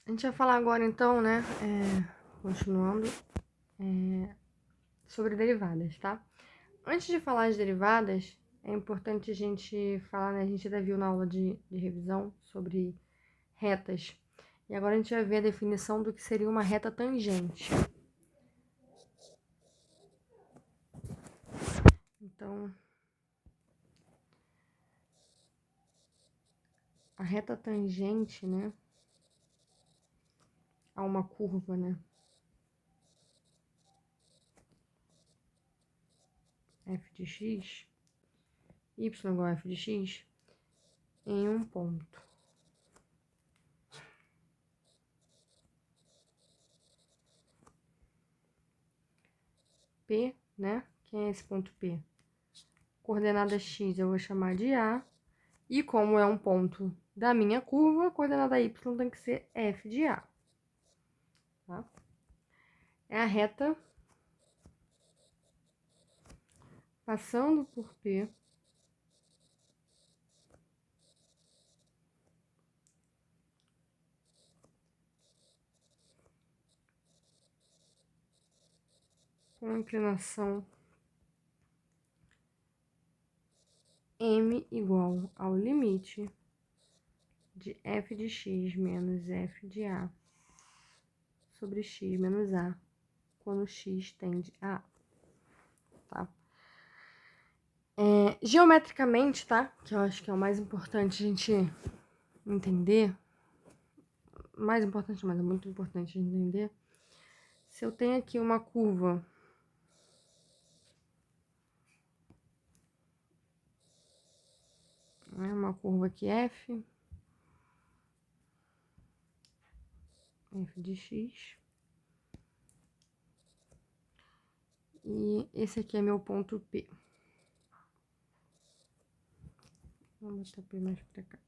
A gente vai falar agora, então, né, continuando, sobre derivadas, tá? Antes de falar as derivadas, é importante a gente falar, né, a gente já viu na aula de revisão sobre retas. E agora a gente vai ver a definição do que seria uma reta tangente. Então, a reta tangente, né, a uma curva, né, f de x, y igual a f de x, em um ponto. P, né? Quem é esse ponto P? Coordenada x eu vou chamar de A. E como é um ponto da minha curva, a coordenada y tem que ser f de A. Tá? É a reta passando por P com inclinação m igual ao limite de f de x menos f de A sobre x menos A, quando x tende a A. Tá? Geometricamente, tá? Que eu acho que é o mais importante a gente entender. Mais importante, mas é muito importante a gente entender. Se eu tenho aqui uma curva uma curva aqui f de x. E esse aqui é meu ponto P. Vamos botar P mais pra cá.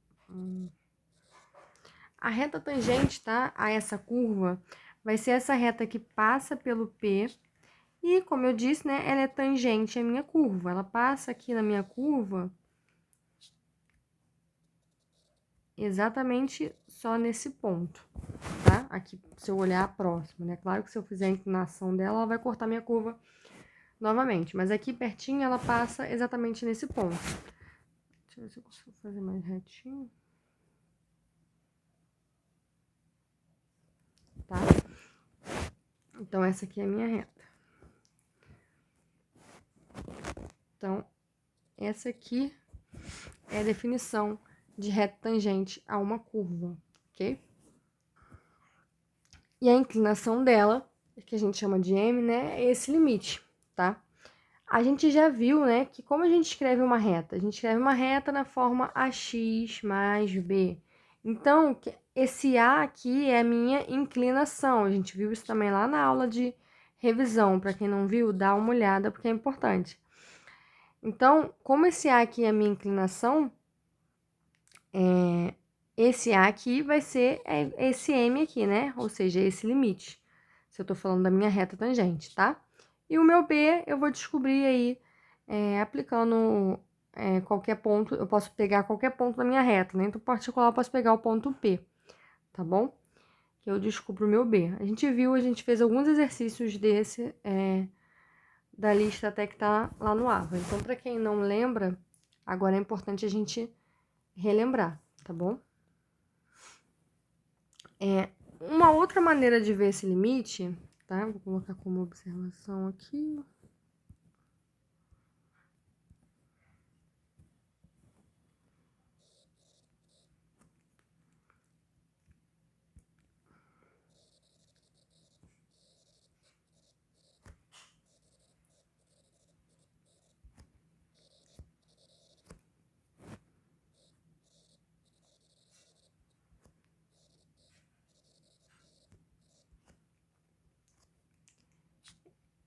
A reta tangente, tá? A essa curva vai ser essa reta que passa pelo P. E, como eu disse, né? Ela é tangente à minha curva. Ela passa aqui na minha curva exatamente só nesse ponto, tá? Aqui, se eu olhar próximo, né? Claro que se eu fizer a inclinação dela, ela vai cortar minha curva novamente. Mas aqui pertinho, ela passa exatamente nesse ponto. Deixa eu ver se eu consigo fazer mais retinho. Tá? Então, essa aqui é a minha reta. Então, essa aqui é a definição de reta tangente a uma curva, ok? E a inclinação dela, que a gente chama de m, né, é esse limite, tá? A gente já viu, né, que como a gente escreve uma reta? A gente escreve uma reta na forma ax mais b. Então, esse a aqui é a minha inclinação. A gente viu isso também lá na aula de revisão. Para quem não viu, dá uma olhada, porque é importante. Então, como esse a aqui é a minha inclinação, esse a aqui vai ser esse m aqui, né? Ou seja, esse limite. Se eu tô falando da minha reta tangente, tá? E o meu b eu vou descobrir aí aplicando qualquer ponto. Eu posso pegar qualquer ponto da minha reta, né? Então, em particular, eu posso pegar o ponto P, tá bom? Que eu descubro o meu b. A gente fez alguns exercícios desse da lista até que tá lá no AVA. Então, para quem não lembra, agora é importante a gente relembrar, tá bom? Uma outra maneira de ver esse limite, tá? Vou colocar como observação aqui.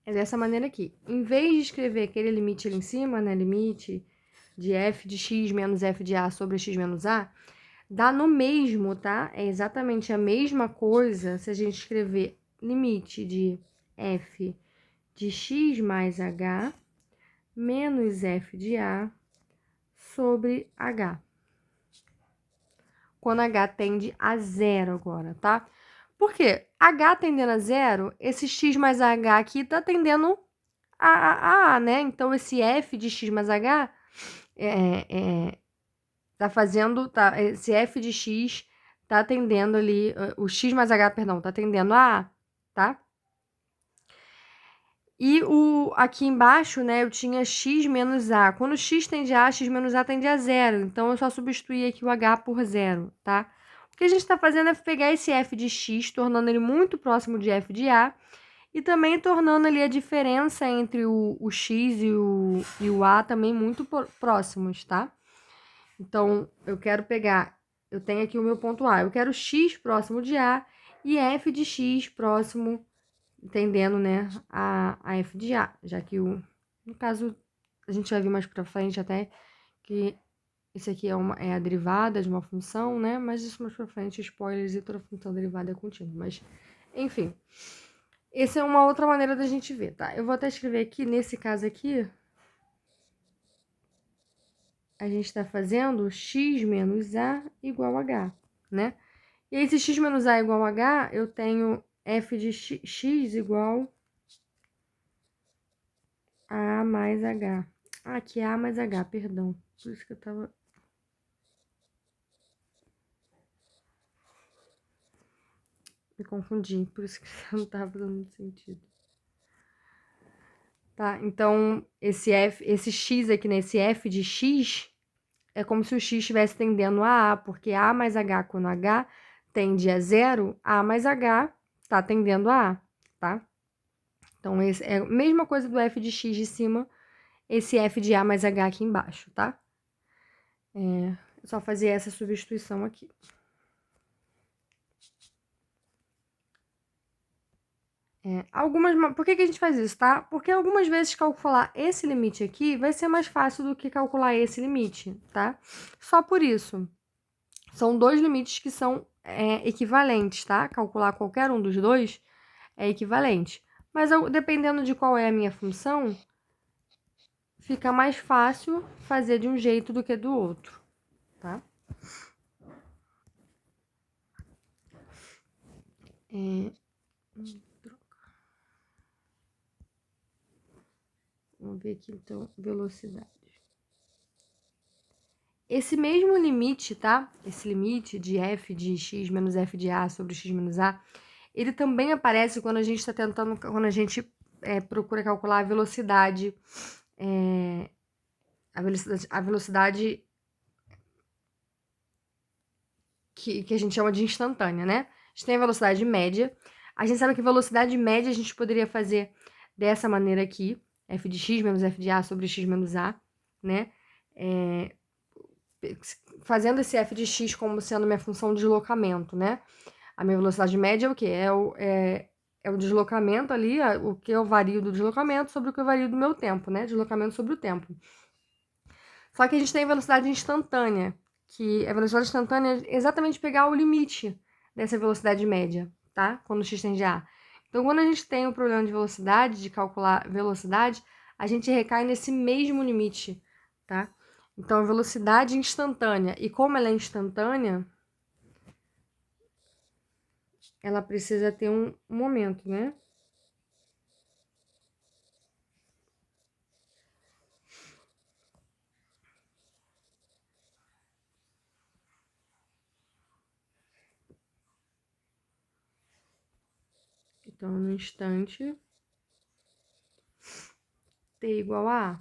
É dessa maneira aqui. Em vez de escrever aquele limite ali em cima, né? Limite de f de x menos f de a sobre x menos a, dá no mesmo, tá? É exatamente a mesma coisa se a gente escrever limite de f de x mais h menos f de a sobre h. quando H tende a zero agora, tá? Por quê? H tendendo a zero, esse x mais H aqui tá tendendo a, né? Então, esse f de x mais H tá fazendo, esse f de x tá atendendo ali, o x mais h, perdão, tá atendendo a, tá? E aqui embaixo, né, eu tinha x menos a. Quando x tende a, x menos a tende a zero. Então, eu só substituí aqui o h por zero, tá? O que a gente está fazendo é pegar esse f de x, tornando ele muito próximo de f de a, e também tornando ali a diferença entre o x e o a também muito próximos, tá? Então, eu quero pegar, eu tenho aqui o meu ponto A, eu quero x próximo de A e f de x próximo, entendendo, né, a f de A, já que no caso, a gente vai ver mais pra frente até que isso aqui é a derivada de uma função, né, mas isso mais pra frente, spoilers, e toda função derivada é contínua, mas, enfim. Essa é uma outra maneira da gente ver, tá? Eu vou até escrever aqui, nesse caso aqui, a gente está fazendo x menos a igual a h, né? E aí, se x menos a igual a h, eu tenho f de x igual a mais h. Ah, aqui é a mais h, perdão. Por isso que eu tava... Me confundi, por isso que não tava dando muito sentido. Tá, então, esse x aqui, né? Esse f de x, é como se o x estivesse tendendo a, porque a mais h, quando h tende a zero, a mais h tá tendendo a, tá? Então, esse é a mesma coisa do f de x de cima, esse f de a mais h aqui embaixo, tá? É só fazer essa substituição aqui. Por que a gente faz isso, tá? Porque algumas vezes calcular esse limite aqui vai ser mais fácil do que calcular esse limite, tá? Só por isso. São dois limites que são equivalentes, tá? Calcular qualquer um dos dois é equivalente. Mas dependendo de qual é a minha função, fica mais fácil fazer de um jeito do que do outro, tá? Vamos ver aqui, então, velocidade. Esse mesmo limite, tá? Esse limite de f de x menos f de a sobre x menos a, ele também aparece quando a gente está tentando, quando a gente procura calcular a velocidade que a gente chama de instantânea, né? A gente tem a velocidade média. A gente sabe que a velocidade média a gente poderia fazer dessa maneira aqui, f de x menos f de a sobre x menos a, né? Fazendo esse f de x como sendo minha função de deslocamento, né? A minha velocidade média é o quê? É o deslocamento ali, o que eu vario do deslocamento sobre o que eu vario do meu tempo, né? Deslocamento sobre o tempo. Só que a gente tem a velocidade instantânea, que a velocidade instantânea é exatamente pegar o limite dessa velocidade média, tá? Quando o x tende a A. Então, quando a gente tem o problema de velocidade, de calcular velocidade, a gente recai nesse mesmo limite, tá? Então, a velocidade instantânea, e como ela é instantânea, ela precisa ter um momento, né? Então, no instante, t igual a A.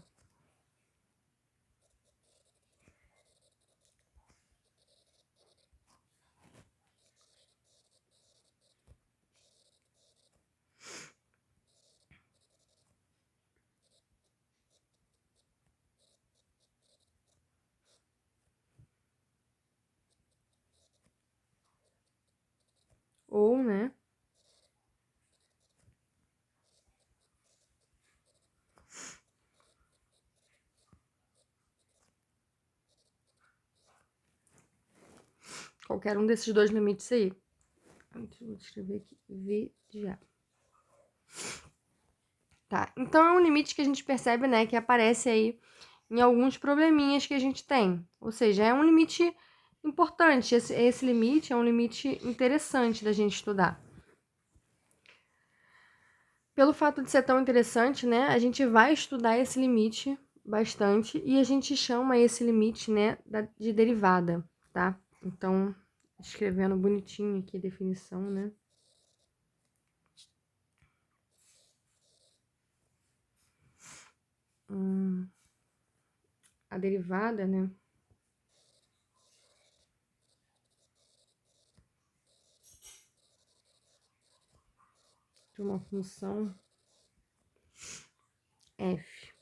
Ou, né? Qualquer um desses dois limites aí. Vou escrever aqui, V de A. Tá, então é um limite que a gente percebe, né, que aparece aí em alguns probleminhas que a gente tem. Ou seja, é um limite importante. Esse limite é um limite interessante da gente estudar. Pelo fato de ser tão interessante, né, a gente vai estudar esse limite bastante e a gente chama esse limite, né, de derivada, tá? Então, escrevendo bonitinho aqui a definição, né? A derivada, né? De uma função f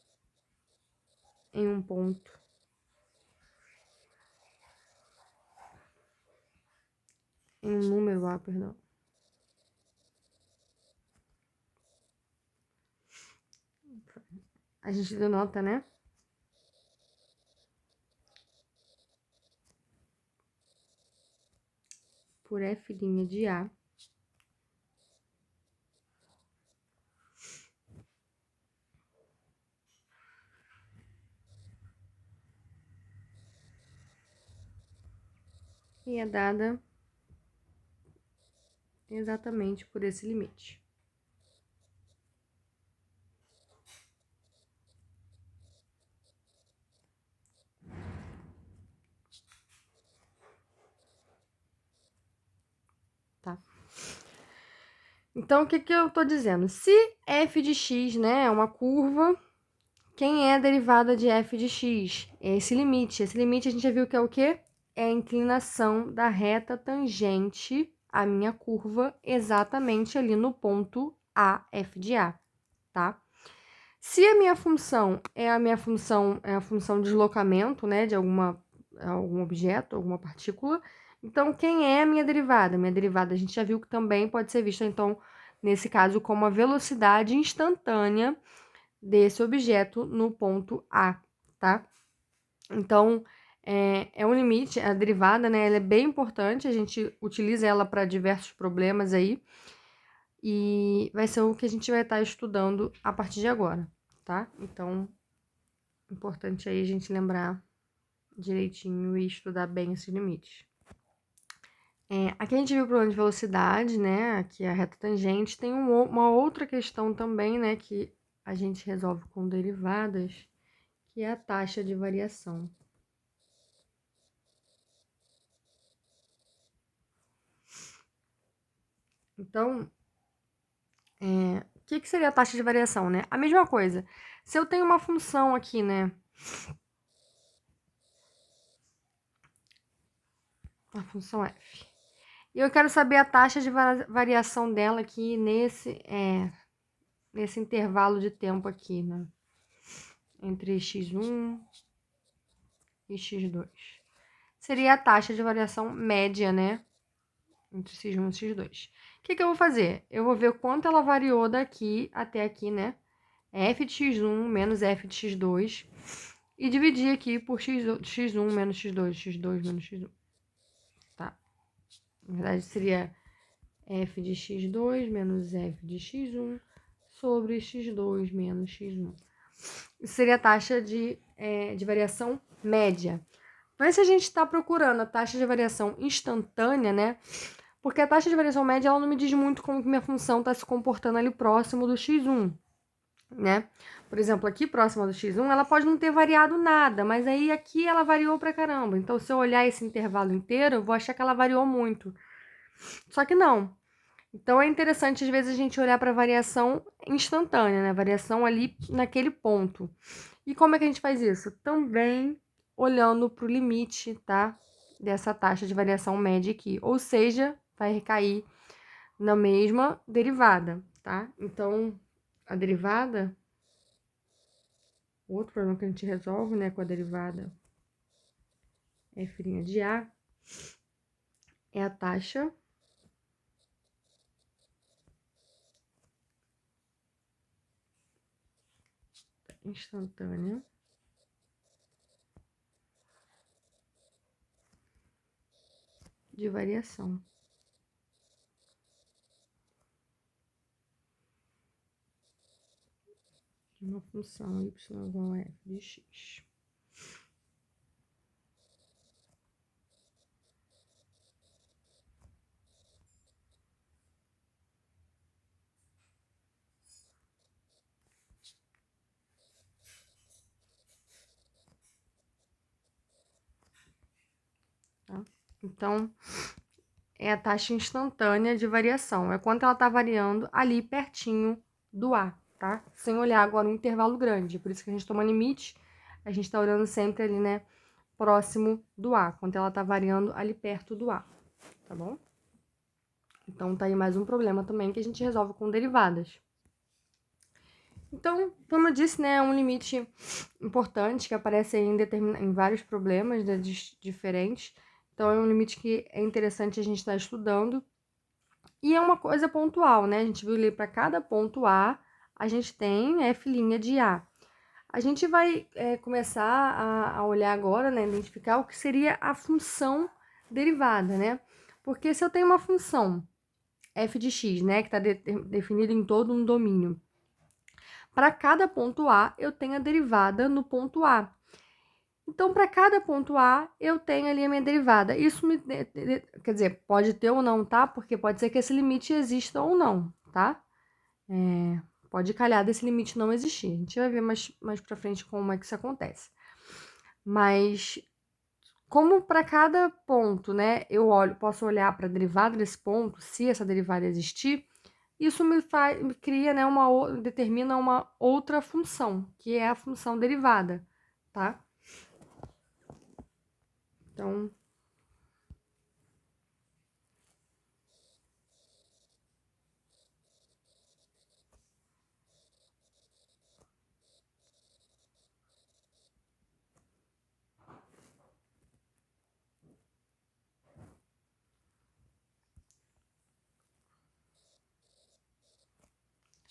em um ponto em um número A, perdão. A gente denota, né? Por f' de A. E é dada exatamente por esse limite. Tá? Então, o que que eu tô dizendo? Se f de x, né, é uma curva, quem é a derivada de f de x? É esse limite. Esse limite a gente já viu que é o quê? É a inclinação da reta tangente à minha curva exatamente ali no ponto A, f de A, tá? Se a minha função é a função de deslocamento, né, de algum objeto, alguma partícula, então quem é a minha derivada? Minha derivada a gente já viu que também pode ser vista, então, nesse caso, como a velocidade instantânea desse objeto no ponto A, tá? Então, é um limite, a derivada, né, ela é bem importante, a gente utiliza ela para diversos problemas aí, e vai ser o que a gente vai estar estudando a partir de agora, tá? Então, importante aí a gente lembrar direitinho e estudar bem esses limites. Aqui a gente viu o problema de velocidade, né? Aqui a reta tangente. Tem uma outra questão também, né? Que a gente resolve com derivadas, que é a taxa de variação. Então, o que seria a taxa de variação, né? A mesma coisa. Se eu tenho uma função aqui, né? A função f. E eu quero saber a taxa de variação dela aqui nesse intervalo de tempo aqui, né? Entre x1 e x2. Seria a taxa de variação média, né? Entre x1 e x2. O que eu vou fazer? Eu vou ver quanto ela variou daqui até aqui, né? F de x1 menos f de x2. E dividir aqui por x1 menos x2, x2 menos x1. Tá? Na verdade, seria f de x2 menos f de x1 sobre x2 menos x1. Isso seria a taxa de variação média. Mas se a gente está procurando a taxa de variação instantânea, né? Porque a taxa de variação média ela não me diz muito como que minha função está se comportando ali próximo do x1, né? Por exemplo, aqui próximo do x1, ela pode não ter variado nada, mas aí aqui ela variou pra caramba. Então, se eu olhar esse intervalo inteiro, eu vou achar que ela variou muito. Só que não. Então, é interessante, às vezes, a gente olhar para a variação instantânea, né? Variação ali naquele ponto. E como é que a gente faz isso? Também olhando para o limite, tá? Dessa taxa de variação média aqui. Ou seja, vai recair na mesma derivada, tá? Então, a derivada, o outro problema que a gente resolve, né, com a derivada f' de A, é a taxa instantânea de variação. De uma função y igual a f de x. Então, é a taxa instantânea de variação. É quanto ela está variando ali pertinho do A, tá? Sem olhar agora um intervalo grande. Por isso que a gente toma limite, a gente está olhando sempre ali, né, próximo do A, quanto ela está variando ali perto do A, tá bom? Então, tá aí mais um problema também que a gente resolve com derivadas. Então, como eu disse, né, é um limite importante que aparece aí em vários problemas, né, diferentes. Então, é um limite que é interessante a gente estar estudando. E é uma coisa pontual, né? A gente viu ali para cada ponto A, a gente tem F' de A. A gente vai começar a olhar agora, né, identificar o que seria a função derivada, né? Porque se eu tenho uma função f de x, né, que está definida em todo um domínio, para cada ponto A, eu tenho a derivada no ponto A. Então, para cada ponto A, eu tenho ali a minha derivada. Isso quer dizer, pode ter ou não, tá? Porque pode ser que esse limite exista ou não, tá? Pode calhar desse limite não existir. A gente vai ver mais pra frente como é que isso acontece. Mas, como para cada ponto, né, posso olhar para a derivada desse ponto, se essa derivada existir, isso me cria, né, determina uma outra função, que é a função derivada, tá? Então,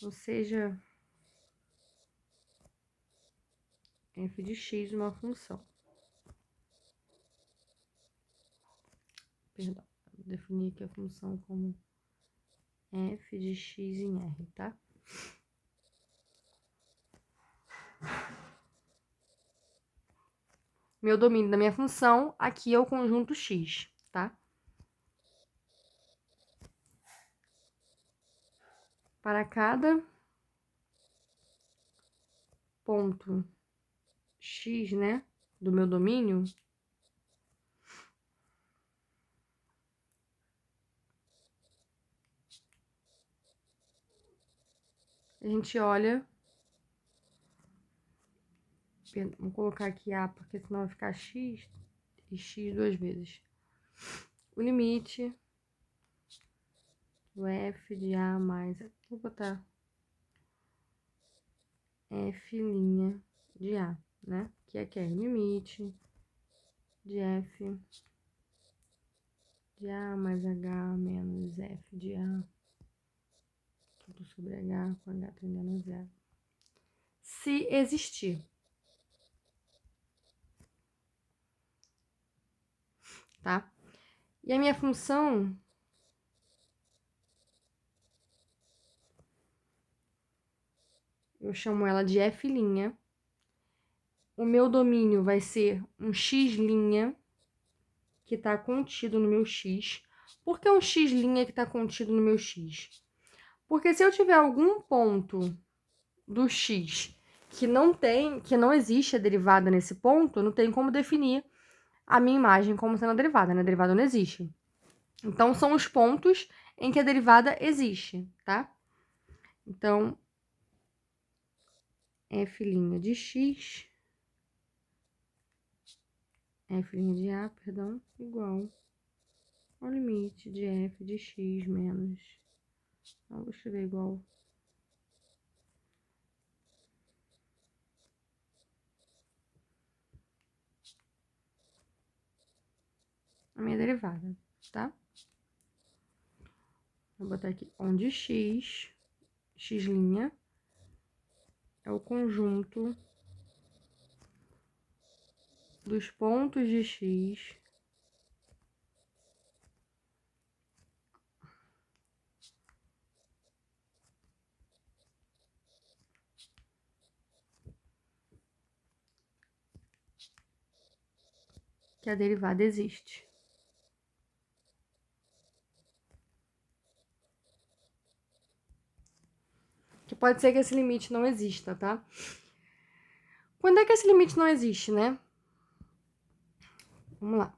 ou seja, f de x uma função. Perdão, vou definir aqui a função como f de x em R, tá? Meu domínio da minha função aqui é o conjunto x, tá? Para cada ponto x, né, do meu domínio, a gente olha. Vou colocar aqui A, porque senão vai ficar x e x duas vezes. O limite do f de A mais. Vou botar f' de A, né? Que aqui é o limite de f de A mais h menos f de A. Tudo sobre h com h tendendo a zero. Se existir. Tá? E a minha função eu chamo ela de f'. O meu domínio vai ser um x', que está contido no meu x. Por que um x' que está contido no meu x? Porque se eu tiver algum ponto do x que não existe a derivada nesse ponto, não tem como definir a minha imagem como sendo a derivada, né? A derivada não existe. Então, são os pontos em que a derivada existe, tá? Então, f' de x, f' de A, perdão, igual ao limite de f de x menos... Vou escrever igual... a minha derivada, tá? Vou botar aqui onde x é o conjunto dos pontos de x que a derivada existe. Que pode ser que esse limite não exista, tá? Quando é que esse limite não existe, né? Vamos lá.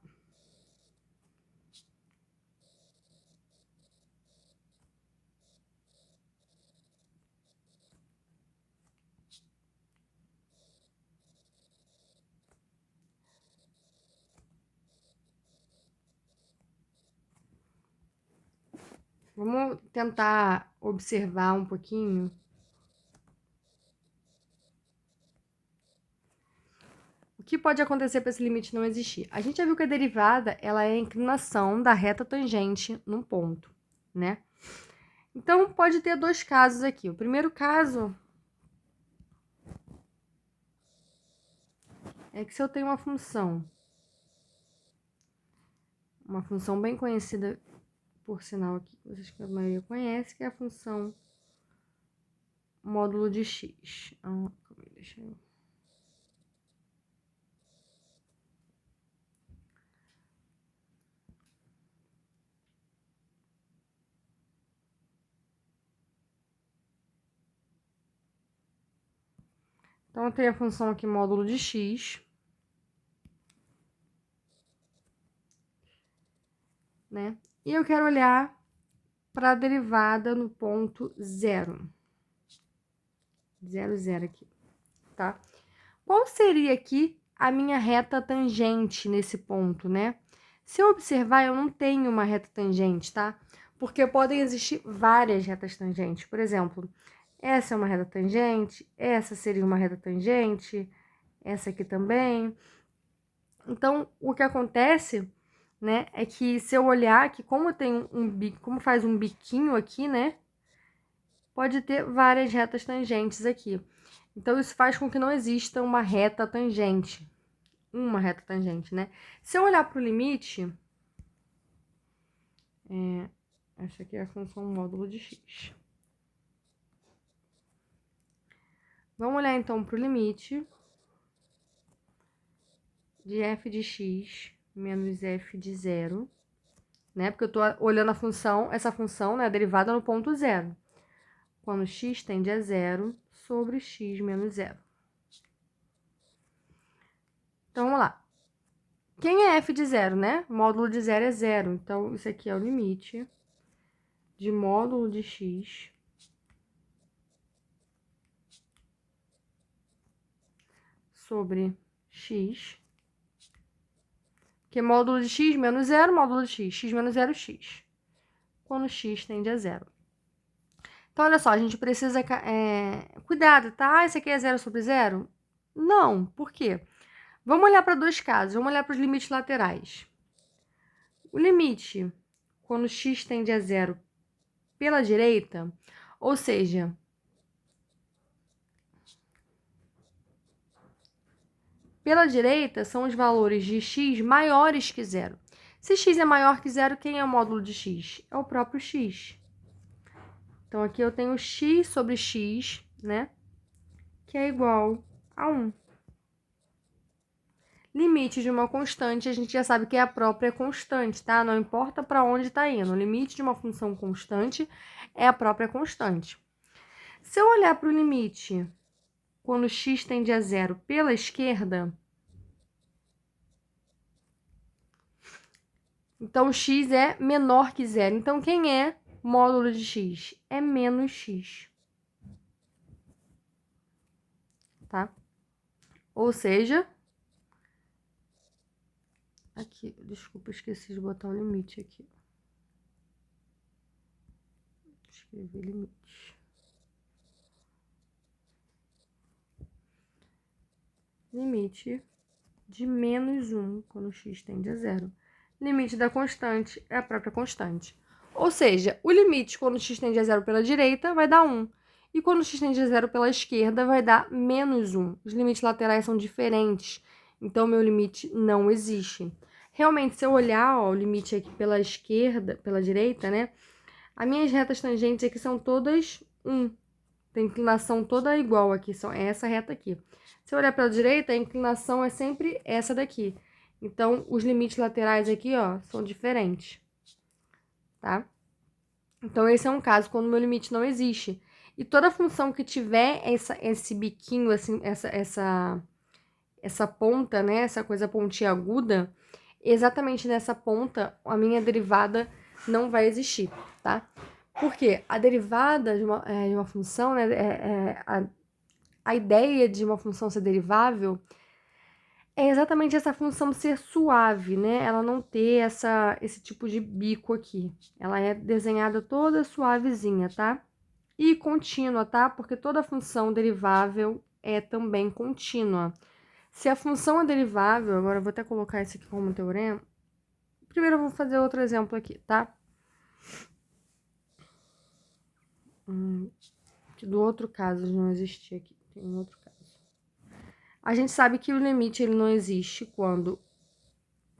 Vamos tentar observar um pouquinho. O que pode acontecer para esse limite não existir? A gente já viu que a derivada, ela é a inclinação da reta tangente num ponto, né? Então, pode ter dois casos aqui. O primeiro caso é que se eu tenho uma função bem conhecida, por sinal aqui, vocês que a maioria conhece, que é a função módulo de x. Deixa eu... Então, eu tenho a função aqui módulo de x, né? E eu quero olhar para a derivada no ponto 0. 0, 0 aqui, tá? Qual seria aqui a minha reta tangente nesse ponto, né? Se eu observar, eu não tenho uma reta tangente, tá? Porque podem existir várias retas tangentes. Por exemplo, essa é uma reta tangente, essa seria uma reta tangente, essa aqui também. Então, o que acontece, né, é que se eu olhar aqui, como tem um bico, como faz um biquinho aqui, né, pode ter várias retas tangentes aqui. Então, isso faz com que não exista uma reta tangente. Uma reta tangente, né? Se eu olhar para o limite, essa aqui é a função módulo de x. Vamos olhar então para o limite de f de x menos f de 0, né? Porque eu tô olhando a função, essa função, né, derivada no ponto 0. Quando x tende a 0 sobre x menos 0. Então, vamos lá. Quem é f de 0, né? Módulo de 0 é 0. Então, isso aqui é o limite de módulo de x sobre x. Que é módulo de x menos 0, módulo de x menos 0, x. Quando x tende a 0. Então, olha só, a gente precisa... cuidado, tá? Esse aqui é 0 sobre 0? Não, por quê? Vamos olhar para dois casos. Vamos olhar para os limites laterais. O limite, quando x tende a 0 pela direita, ou seja... Pela direita, são os valores de x maiores que 0. Se x é maior que 0, quem é o módulo de x? É o próprio x. Então, aqui eu tenho x sobre x, né? Que é igual a 1. Limite de uma constante, a gente já sabe que é a própria constante, tá? Não importa para onde está indo. O limite de uma função constante é a própria constante. Se eu olhar para o limite quando x tende a 0 pela esquerda, então x é menor que 0. Então, quem é módulo de x? É menos x. Tá? Ou seja... Aqui, desculpa, esqueci de botar o limite aqui. Escrever limite. Limite de menos 1 quando x tende a 0. Limite da constante é a própria constante. Ou seja, o limite quando x tende a 0 pela direita vai dar 1. E quando x tende a 0 pela esquerda vai dar menos 1. Os limites laterais são diferentes. Então, meu limite não existe. Realmente, se eu olhar ó, o limite aqui pela esquerda, pela direita, né? As minhas retas tangentes aqui são todas 1. Tem inclinação toda igual aqui, é essa reta aqui. Se eu olhar para a direita, a inclinação é sempre essa daqui. Então, os limites laterais aqui, ó, são diferentes, tá? Então, esse é um caso quando o meu limite não existe. E toda função que tiver esse biquinho, assim, essa ponta, né, essa coisa pontiaguda, exatamente nessa ponta, a minha derivada não vai existir, tá? Porque a derivada de uma função, né, a ideia de uma função ser derivável é exatamente essa função ser suave, né? Ela não ter esse tipo de bico aqui. Ela é desenhada toda suavezinha, tá? E contínua, tá? Porque toda função derivável é também contínua. Se a função é derivável, agora eu vou até colocar esse aqui como teorema. Primeiro eu vou fazer outro exemplo aqui, tá? Do outro caso não existia aqui. Tem um outro caso. A gente sabe que o limite ele não existe quando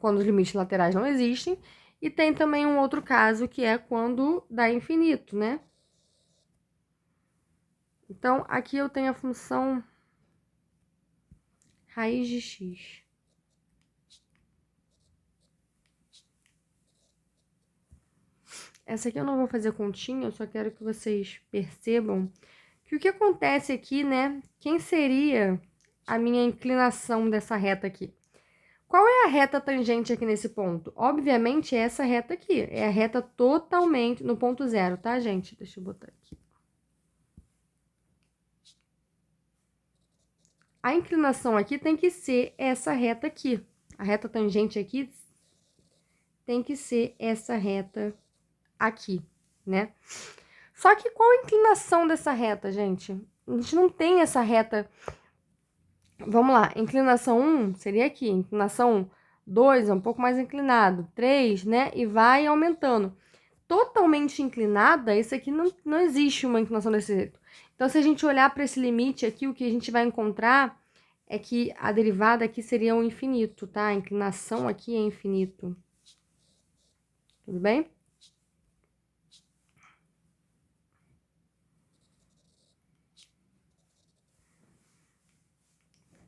os limites laterais não existem. E tem também um outro caso que é quando dá infinito, né? Então, aqui eu tenho a função raiz de x. Essa aqui eu não vou fazer continha, eu só quero que vocês percebam que o que acontece aqui, né? Quem seria a minha inclinação dessa reta aqui? Qual é a reta tangente aqui nesse ponto? Obviamente, é essa reta aqui. É a reta totalmente no ponto zero, tá, gente? Deixa eu botar aqui. A inclinação aqui tem que ser essa reta aqui. A reta tangente aqui tem que ser essa reta aqui, né? Só que qual a inclinação dessa reta, gente? A gente não tem essa reta. Vamos lá, inclinação 1 seria aqui, inclinação 2 é um pouco mais inclinado, 3, né? E vai aumentando. Totalmente inclinada, esse aqui não existe uma inclinação desse jeito. Então, se a gente olhar para esse limite aqui, o que a gente vai encontrar é que a derivada aqui seria o infinito, tá? A inclinação aqui é infinito. Tudo bem?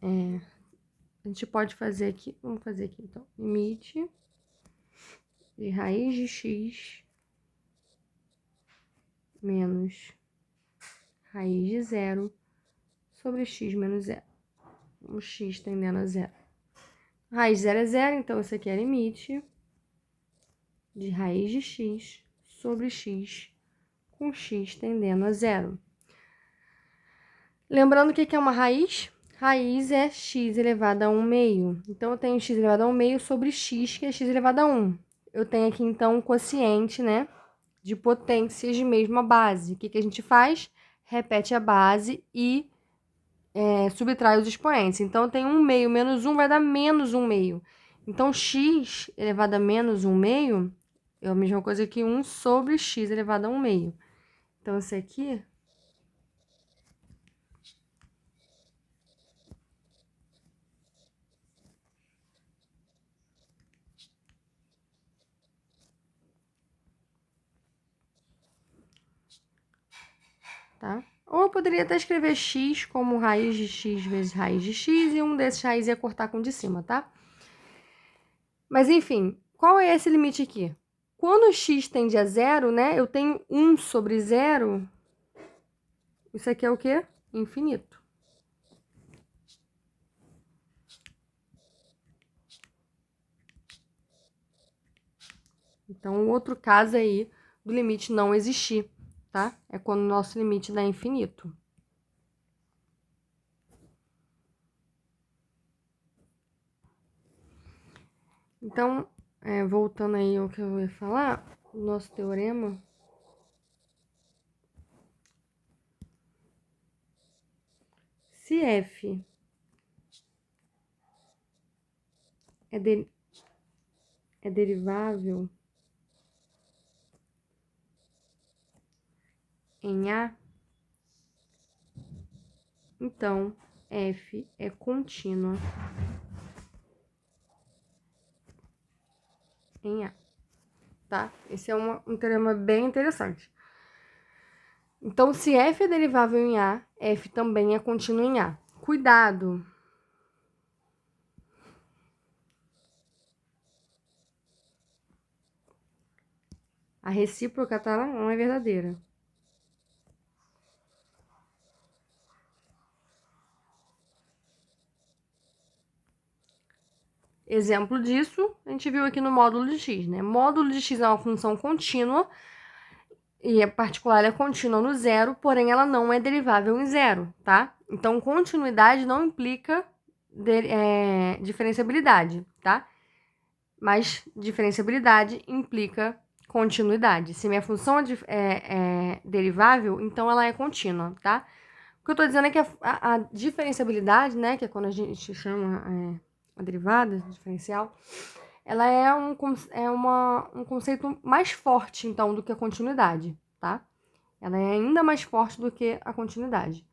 A gente pode fazer aqui, vamos fazer aqui então, limite de raiz de x menos raiz de zero sobre x menos zero. O x tendendo a zero. Raiz de zero é zero, então esse aqui é limite de raiz de x sobre x com x tendendo a zero. Lembrando o que é uma raiz? Raiz é x elevado a 1 meio. Então, eu tenho x elevado a 1 meio sobre x, que é x elevado a 1. Eu tenho aqui, então, um quociente, né, de potências de mesma base. O que a gente faz? Repete a base e subtrai os expoentes. Então, eu tenho 1 meio menos 1 vai dar menos 1 meio. Então, x elevado a menos 1 meio é a mesma coisa que 1 sobre x elevado a 1 meio. Então, esse aqui... Tá? Ou eu poderia até escrever x como raiz de x vezes raiz de x, e um desses raiz ia cortar com o de cima, tá? Mas, enfim, qual é esse limite aqui? Quando x tende a zero, né, eu tenho 1 sobre zero, isso aqui é o quê? Infinito. Então, o outro caso aí do limite não existir, tá? É quando o nosso limite dá infinito. Então, voltando aí ao que eu ia falar, o nosso teorema... Se f é derivável em A, então f é contínua em A, tá? Esse é um teorema bem interessante. Então, se f é derivável em A, f também é contínuo em A. Cuidado! A recíproca, tá? Não é verdadeira. Exemplo disso, a gente viu aqui no módulo de x, né? Módulo de x é uma função contínua, e em particular ela é contínua no zero, porém ela não é derivável em zero, tá? Então, continuidade não implica diferenciabilidade, tá? Mas diferenciabilidade implica continuidade. Se minha função é derivável, então ela é contínua, tá? O que eu tô dizendo é que a diferenciabilidade, né, que é quando a gente chama a derivada diferencial, ela é um conceito mais forte, então, do que a continuidade, tá? Ela é ainda mais forte do que a continuidade.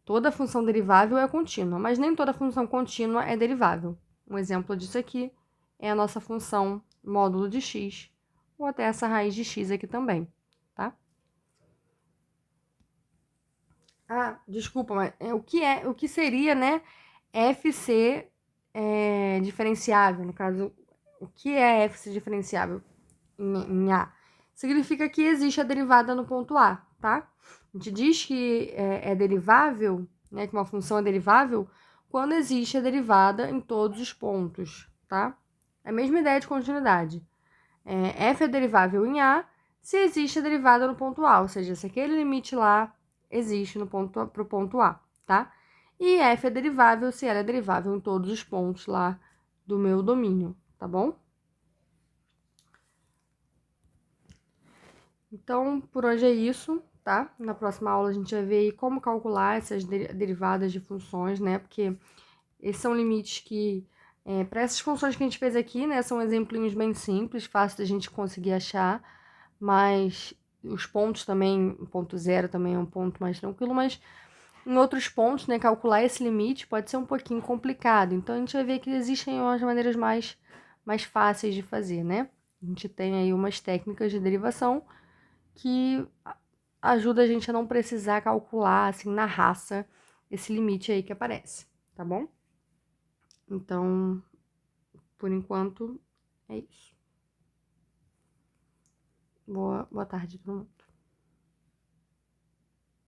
Toda função derivável é contínua, mas nem toda função contínua é derivável. Um exemplo disso aqui é a nossa função módulo de x, ou até essa raiz de x aqui também, tá? Ah, desculpa, mas o que seria, né, f ser diferenciável? No caso, o que é f ser diferenciável em A? Significa que existe a derivada no ponto A, tá? A gente diz que é derivável, né, que uma função é derivável, quando existe a derivada em todos os pontos, tá? É a mesma ideia de continuidade. F é derivável em A se existe a derivada no ponto A, ou seja, se aquele limite lá existe pro ponto A, tá? E F é derivável se ela é derivável em todos os pontos lá do meu domínio, tá bom? Então, por hoje é isso, tá? Na próxima aula a gente vai ver aí como calcular essas derivadas de funções, né? Porque esses são limites que, para essas funções que a gente fez aqui, né? São exemplinhos bem simples, fácil da gente conseguir achar, mas os pontos também, o ponto zero também é um ponto mais tranquilo, mas em outros pontos, né? Calcular esse limite pode ser um pouquinho complicado. Então, a gente vai ver que existem umas maneiras mais fáceis de fazer, né? A gente tem aí umas técnicas de derivação que ajuda a gente a não precisar calcular, assim, na raça, esse limite aí que aparece, tá bom? Então, por enquanto, é isso. Boa tarde, todo mundo.